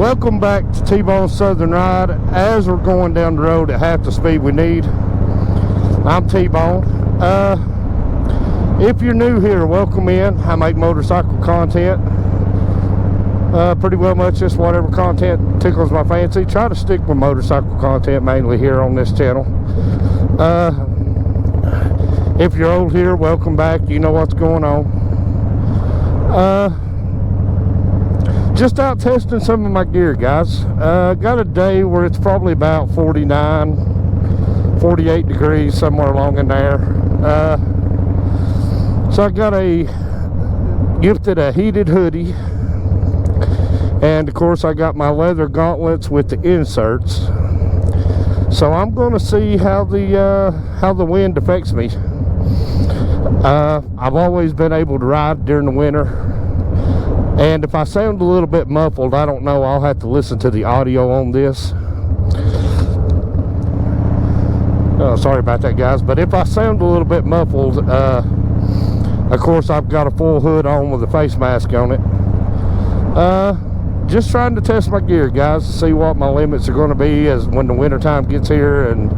Welcome back to T-Bone Southern Ride. As we're going down the road at half the speed we need, I'm T-Bone. If you're new here, welcome in. I make motorcycle content. Pretty well much just whatever content tickles my fancy. Try to stick with motorcycle content mainly here on this channel. If you're old here, welcome back. You know what's going on. Just out testing some of my gear, guys. Got a day where it's probably about 49, 48 degrees, somewhere along in there. So I got gifted a heated hoodie, and of course I got my leather gauntlets with the inserts. So I'm going to see how the wind affects me. I've always been able to ride during the winter. And if I sound a little bit muffled, I don't know. I'll have to listen to the audio on this. Sorry about that, guys. But if I sound a little bit muffled, of course, I've got a full hood on with a face mask on it. Just trying to test my gear, guys, to see what my limits are going to be as when the winter time gets here and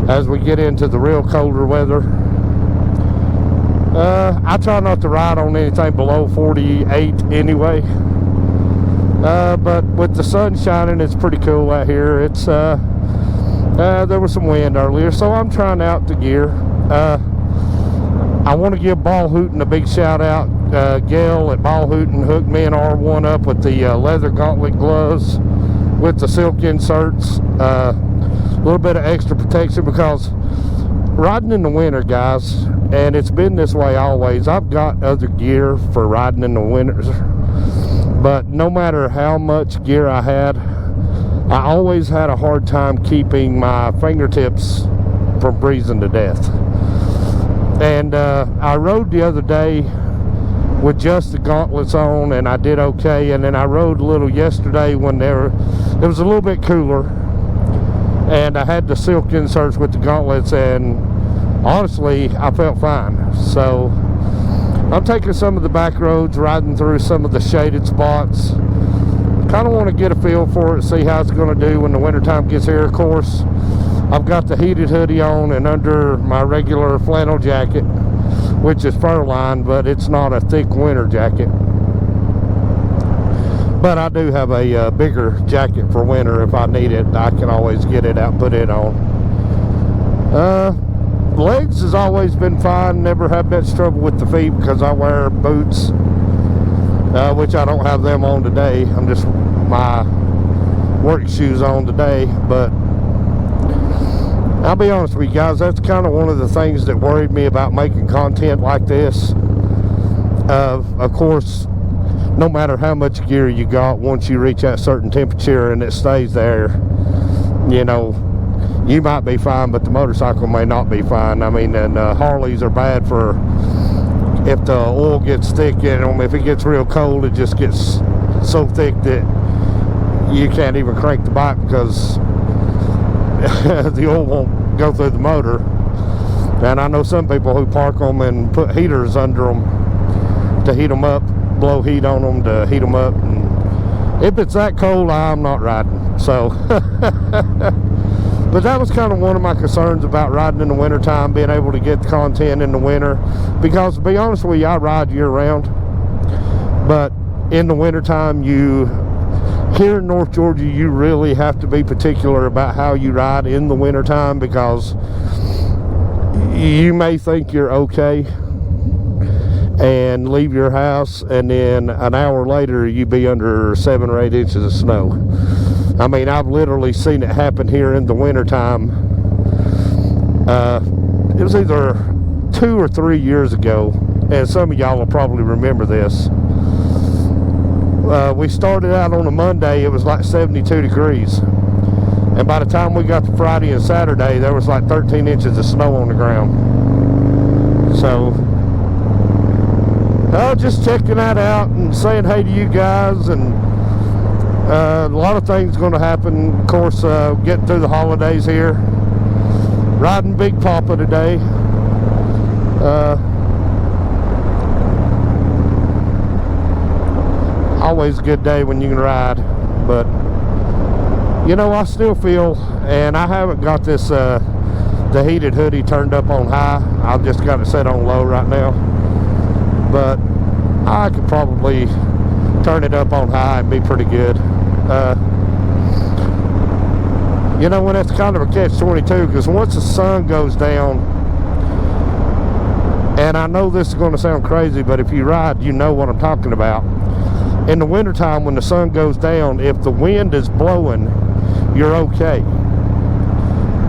as we get into the real colder weather. I try not to ride on anything below 48 anyway, but with the sun shining, it's pretty cool out here. It's there was some wind earlier, so I'm trying out the gear. I want to give Ball Hootin' a big shout out. Gail at Ball Hootin' hooked me and R1 up with the leather gauntlet gloves with the silk inserts, a little bit of extra protection, because riding in the winter, guys, and it's been this way always. I've got other gear for riding in the winters, but no matter how much gear I had, I always had a hard time keeping my fingertips from freezing to death. And I rode the other day with just the gauntlets on, and I did okay. And then I rode a little yesterday when it was a little bit cooler, and I had the silk inserts with the gauntlets, and honestly, I felt fine. So I'm taking some of the back roads, riding through some of the shaded spots. Kind of want to get a feel for it, see how it's going to do when the wintertime gets here. Of course, I've got the heated hoodie on and under my regular flannel jacket, which is fur lined, but it's not a thick winter jacket. But I do have a bigger jacket for winter if I need it. I can always get it out, put it on. Legs has always been fine. Never had much trouble with the feet because I wear boots, which I don't have them on today. I'm just my work shoes on today. But I'll be honest with you guys, that's kind of one of the things that worried me about making content like this. Of course, no matter how much gear you got, once you reach that certain temperature and it stays there, you know, you might be fine, but the motorcycle may not be fine. I mean, and Harleys are bad for if the oil gets thick in them. If it gets real cold, it just gets so thick that you can't even crank the bike because the oil won't go through the motor. And I know some people who park them and put heaters under them to heat them up, blow heat on them to heat them up. And if it's that cold, I'm not riding. So but that was kind of one of my concerns about riding in the wintertime, being able to get the content in the winter. Because to be honest with you, I ride year round, but in the wintertime, here in North Georgia, you really have to be particular about how you ride in the wintertime, because you may think you're okay and leave your house, and then an hour later you be under 7 or 8 inches of snow. I mean, I've literally seen it happen here in the wintertime. It was either 2 or 3 years ago, and some of y'all will probably remember this. We started out on a Monday, it was like 72 degrees. And by the time we got to Friday and Saturday, there was like 13 inches of snow on the ground. So, just checking that out and saying hey to you guys. And a lot of things going to happen. Of course, getting through the holidays here. Riding Big Papa today. Always a good day when you can ride. But you know, I still feel, and I haven't got this the heated hoodie turned up on high. I've just got it set on low right now, but I could probably turn it up on high and be pretty good. You know, when it's kind of a catch-22, because once the sun goes down, and I know this is going to sound crazy, but if you ride, you know what I'm talking about. In the wintertime, when the sun goes down, if the wind is blowing, you're okay.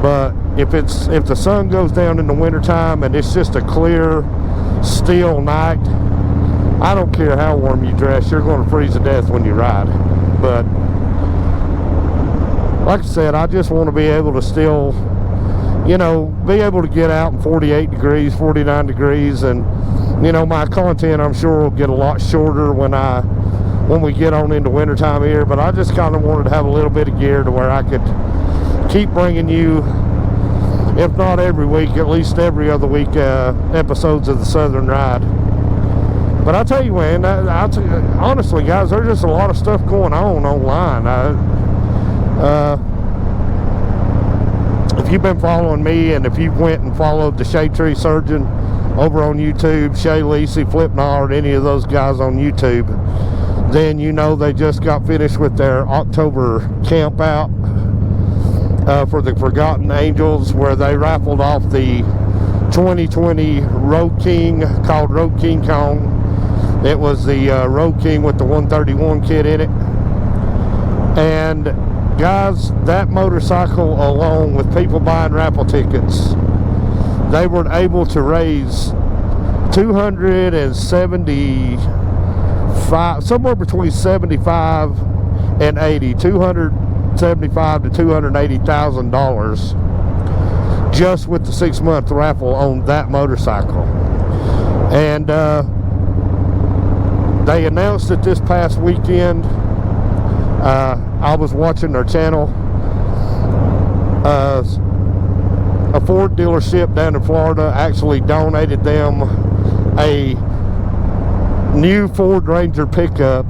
But if the sun goes down in the wintertime and it's just a clear, still night, I don't care how warm you dress, you're going to freeze to death when you ride. But like I said, I just want to be able to still, you know, be able to get out in 48 degrees, 49 degrees, and, you know, my content, I'm sure, will get a lot shorter when we get on into wintertime here. But I just kind of wanted to have a little bit of gear to where I could keep bringing you, if not every week, at least every other week, episodes of the Southern Ride. But I tell you, man, honestly, guys, there's just a lot of stuff going on online. If you've been following me, and if you went and followed the Shade Tree Surgeon over on YouTube, Shay Lacey, Flip Nard, any of those guys on YouTube, then you know they just got finished with their October camp out for the Forgotten Angels, where they raffled off the 2020 Road King, called Road King Kong. It was the Road King with the 131 kit in it. And guys, that motorcycle alone, with people buying raffle tickets, they were able to raise 275, somewhere between 75 and 80, $275 to $280,000 just with the 6-month raffle on that motorcycle. And they announced it this past weekend. I was watching their channel. A Ford dealership down in Florida actually donated them a new Ford Ranger pickup,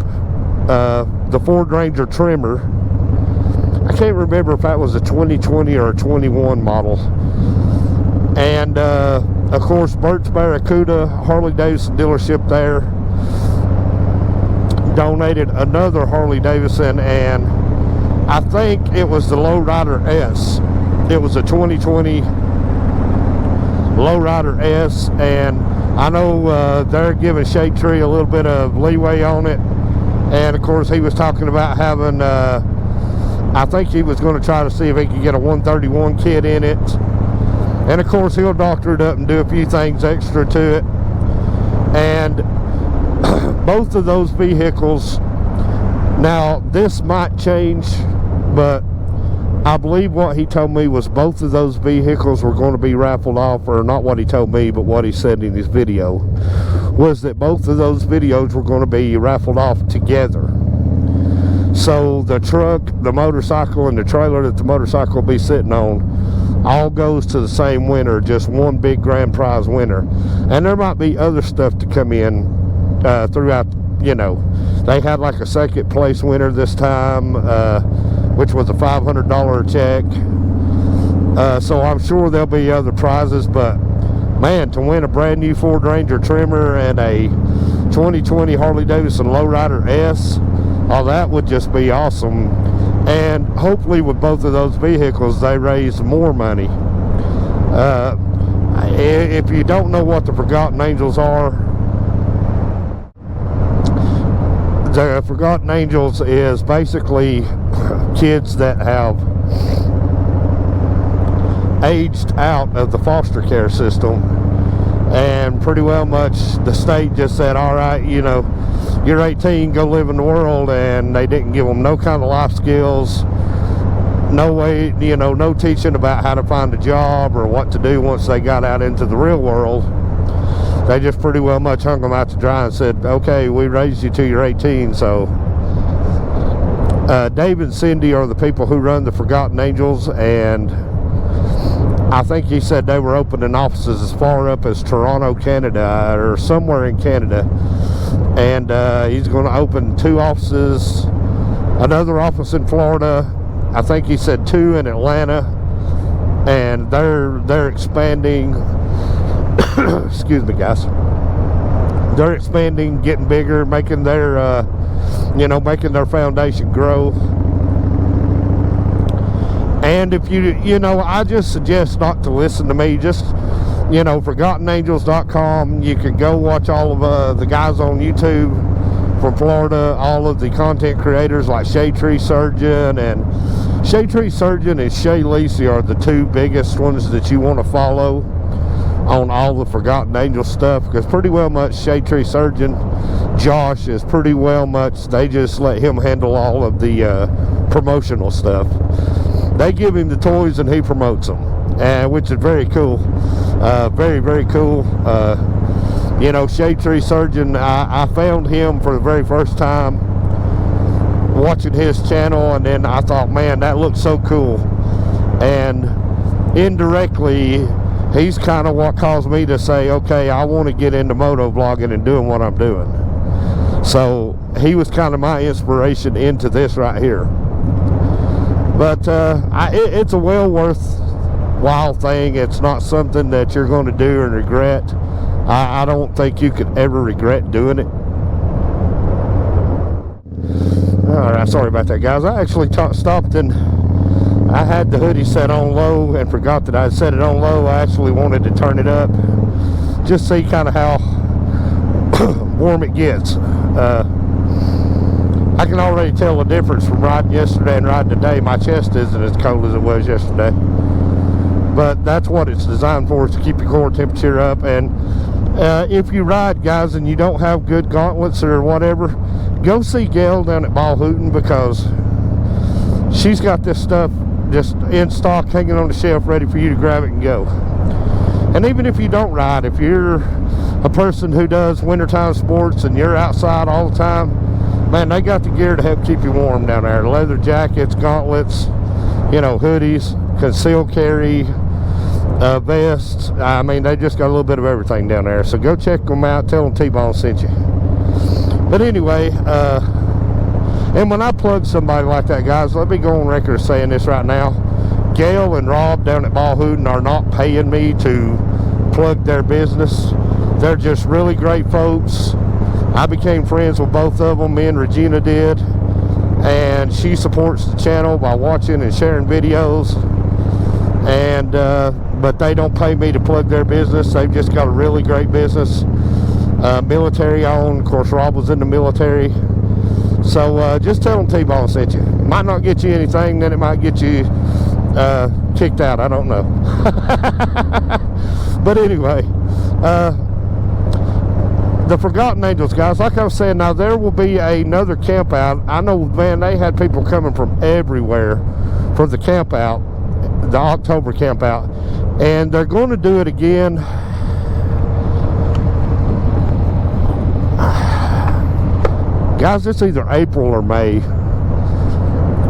the Ford Ranger Trimmer. I can't remember if that was a 2020 or a 21 model. And of course, Birch Barracuda, Harley Davidson dealership there, donated another Harley Davidson, and I think it was the Lowrider S. It was a 2020 Lowrider S, and I know they're giving Shade Tree a little bit of leeway on it. And of course, he was talking about having, I think he was going to try to see if he could get a 131 kit in it. And of course, he'll doctor it up and do a few things extra to it. And both of those vehicles, now this might change, but I believe what he told me was both of those vehicles were going to be raffled off, or not what he told me, but what he said in his video, was that both of those videos were going to be raffled off together. So the truck, the motorcycle, and the trailer that the motorcycle will be sitting on all goes to the same winner, just one big grand prize winner. And there might be other stuff to come in throughout, you know. They had like a second place winner this time, which was a $500 check. So I'm sure there'll be other prizes, but man, to win a brand new Ford Ranger Trimmer and a 2020 Harley Davidson Lowrider S, oh, that would just be awesome. And hopefully with both of those vehicles, they raise more money. If you don't know what the Forgotten Angels are, the Forgotten Angels is basically kids that have aged out of the foster care system, and pretty well much the state just said, all right, you know, you're 18, go live in the world. And they didn't give them no kind of life skills, no way, you know, no teaching about how to find a job or what to do once they got out into the real world. They just pretty well much hung them out to dry and said, okay, we raised you till you're 18. So Dave and Cindy are the people who run the Forgotten Angels, and I think he said they were opening offices as far up as Toronto, Canada, or somewhere in Canada. And he's going to open 2 offices another office in Florida. I think he said 2 in Atlanta, and they're expanding. Excuse me, guys. They're expanding, getting bigger, making their making their foundation grow. And if I just suggest not to listen to me. Just ForgottenAngels.com. You can go watch all of the guys on YouTube from Florida, all of the content creators like Shade Tree Surgeon, and Shade Tree Surgeon and Shay Lacey are the 2 biggest ones that you want to follow on all the Forgotten Angel stuff, because pretty well much Shade Tree Surgeon, Josh, is pretty well much, they just let him handle all of the promotional stuff. They give him the toys and he promotes them, which is very cool. Very, very cool. Shade Tree Surgeon, I found him for the very first time watching his channel, and then I thought, man, that looks so cool. And indirectly, he's kind of what caused me to say, okay, I want to get into moto vlogging and doing what I'm doing. So he was kind of my inspiration into this right here. But it's a well worthwhile thing. It's not something that you're going to do and regret. I don't think you could ever regret doing it. Alright, sorry about that, guys. I actually stopped and I had the hoodie set on low and forgot that I had set it on low. I actually wanted to turn it up, just see kind of how warm it gets. I can already tell the difference from riding yesterday and riding today. My chest isn't as cold as it was yesterday, but that's what it's designed for, is to keep your core temperature up. And if you ride, guys, and you don't have good gauntlets or whatever, go see Gail down at Ball Hooten, because she's got this stuff just in stock, hanging on the shelf, ready for you to grab it and go. And even if you don't ride, if you're a person who does wintertime sports and you're outside all the time, man, they got the gear to help keep you warm down there. Leather jackets, gauntlets, hoodies, concealed carry, vests. I mean, they just got a little bit of everything down there. So go check them out. Tell them T-Bone sent you. But anyway, and when I plug somebody like that, guys, let me go on record of saying this right now. Gail and Rob down at Ball Hooten are not paying me to plug their business. They're just really great folks. I became friends with both of them. Me and Regina did. And she supports the channel by watching and sharing videos. And but they don't pay me to plug their business. They've just got a really great business. Military owned. Of course, Rob was in the military. So just tell them T-Bone sent you. Might not get you anything, then it might get you kicked out. I don't know. But anyway, the Forgotten Angels, guys, like I was saying, now there will be another camp out. I know, man, they had people coming from everywhere for the camp out, the October camp out, and they're going to do it again. Guys, it's either April or May.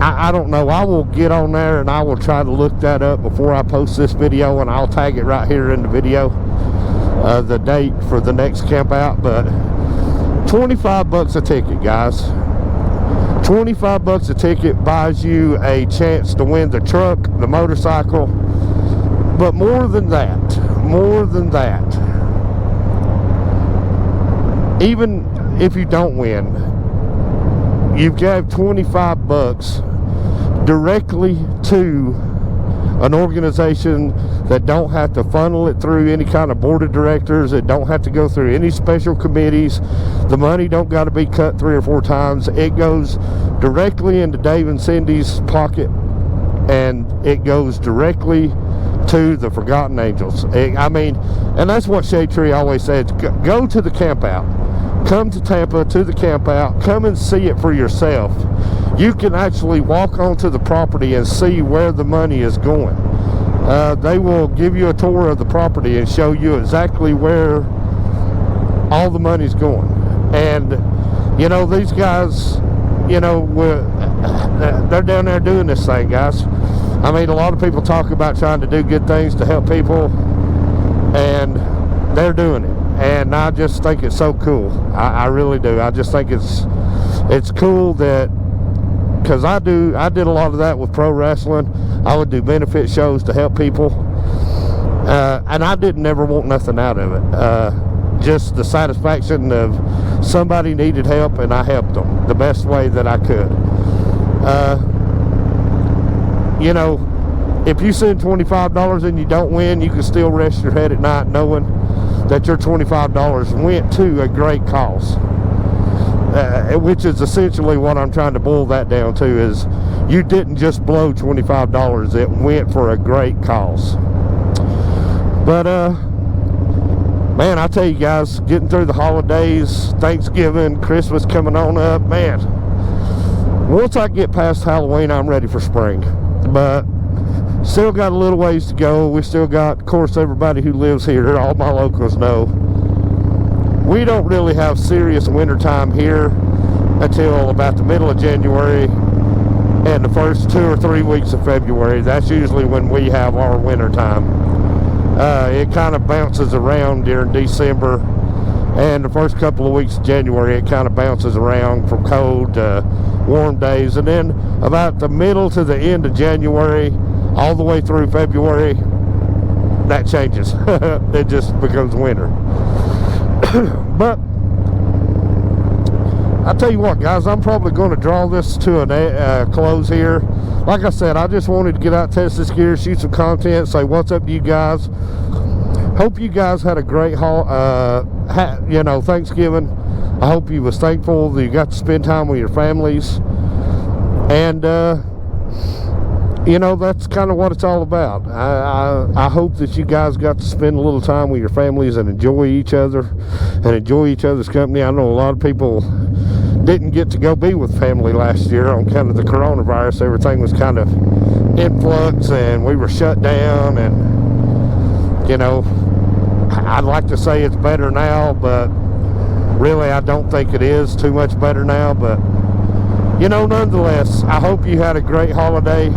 I don't know. I will get on there and I will try to look that up before I post this video, and I'll tag it right here in the video, the date for the next camp out. But $25 a ticket, guys. $25 a ticket buys you a chance to win the truck, the motorcycle, but more than that, even if you don't win, you gave $25 directly to an organization that don't have to funnel it through any kind of board of directors. It don't have to go through any special committees. The money don't got to be cut 3 or 4 times. It goes directly into Dave and Cindy's pocket, and it goes directly to the Forgotten Angels. I mean, and that's what Shade Tree always says. Go to the camp out. Come to Tampa to the camp out. Come and see it for yourself. You can actually walk onto the property and see where the money is going. They will give you a tour of the property and show you exactly where all the money's going. And these guys, they're down there doing this thing, guys. I mean, a lot of people talk about trying to do good things to help people, and they're doing it. And I just think it's so cool. I really do. I just think it's cool that because I did a lot of that with pro wrestling. I would do benefit shows to help people, and I didn't ever want nothing out of it. Just the satisfaction of somebody needed help and I helped them the best way that I could. You know, if you send $25 and you don't win, you can still rest your head at night knowing that your $25 went to a great cause. Which is essentially what I'm trying to boil that down to, is you didn't just blow $25, it went for a great cause. But man, I tell you guys, getting through the holidays, Thanksgiving, Christmas coming on up, man, once I get past Halloween, I'm ready for spring. But still got a little ways to go. We still got, of course, everybody who lives here, all my locals know, we don't really have serious winter time here until about the middle of January and the first 2 or 3 weeks of February. That's usually when we have our winter time. It kind of bounces around during December, and the first couple of weeks of January it kind of bounces around from cold to warm days, and then about the middle to the end of January all the way through February, that changes. It just becomes winter. But I tell you what, guys, I'm probably going to draw this to a close here. Like I said, I just wanted to get out, test this gear, shoot some content, say what's up to you guys. Hope you guys had a great Thanksgiving. I hope you was thankful that you got to spend time with your families, and you know, that's kind of what it's all about. I hope that you guys got to spend a little time with your families and enjoy each other and enjoy each other's company. I know a lot of people didn't get to go be with family last year on kind of the coronavirus. Everything was kind of in flux and we were shut down, and you know, I'd like to say it's better now, but really I don't think it is too much better now. But you know, nonetheless, I hope you had a great holiday.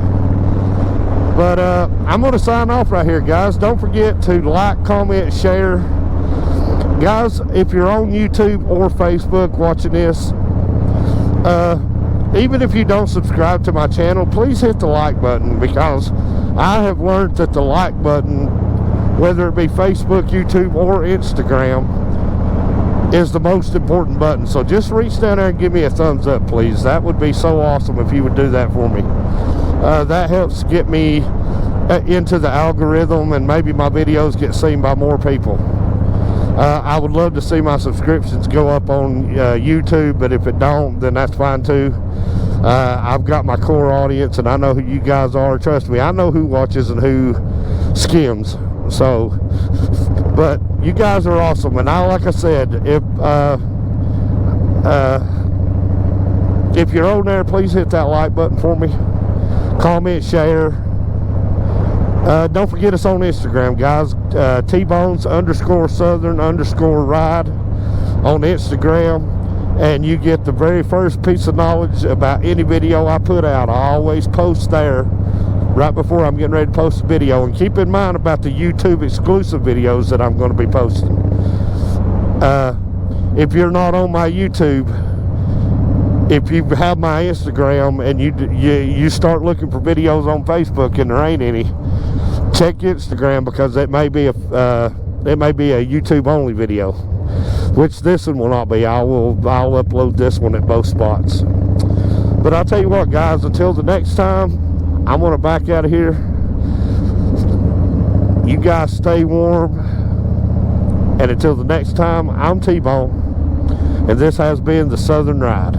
But I'm going to sign off right here, guys. Don't forget to like, comment, share. Guys, if you're on YouTube or Facebook watching this, even if you don't subscribe to my channel, please hit the like button, because I have learned that the like button, whether it be Facebook, YouTube, or Instagram, is the most important button. So just reach down there and give me a thumbs up, please. That would be so awesome if you would do that for me. That helps get me into the algorithm, and maybe my videos get seen by more people. I would love to see my subscriptions go up on YouTube, but if it don't, then that's fine too. I've got my core audience, and I know who you guys are. Trust me, I know who watches and who skims. So, but you guys are awesome, and like I said, if you're on there, please hit that like button for me. Comment, share. Don't forget us on Instagram, guys. Tbones_southern_ride on Instagram, and you get the very first piece of knowledge about any video I put out. I always post there right before I'm getting ready to post a video. And keep in mind about the YouTube exclusive videos that I'm going to be posting. If you're not on my YouTube, if you have my Instagram and you start looking for videos on Facebook and there ain't any, check Instagram, because it may be a YouTube only video, which this one will not be. I'll upload this one at both spots. But I'll tell you what, guys, until the next time, I'm gonna back out of here. You guys stay warm, and until the next time, I'm T-Bone, and this has been the Southern Ride.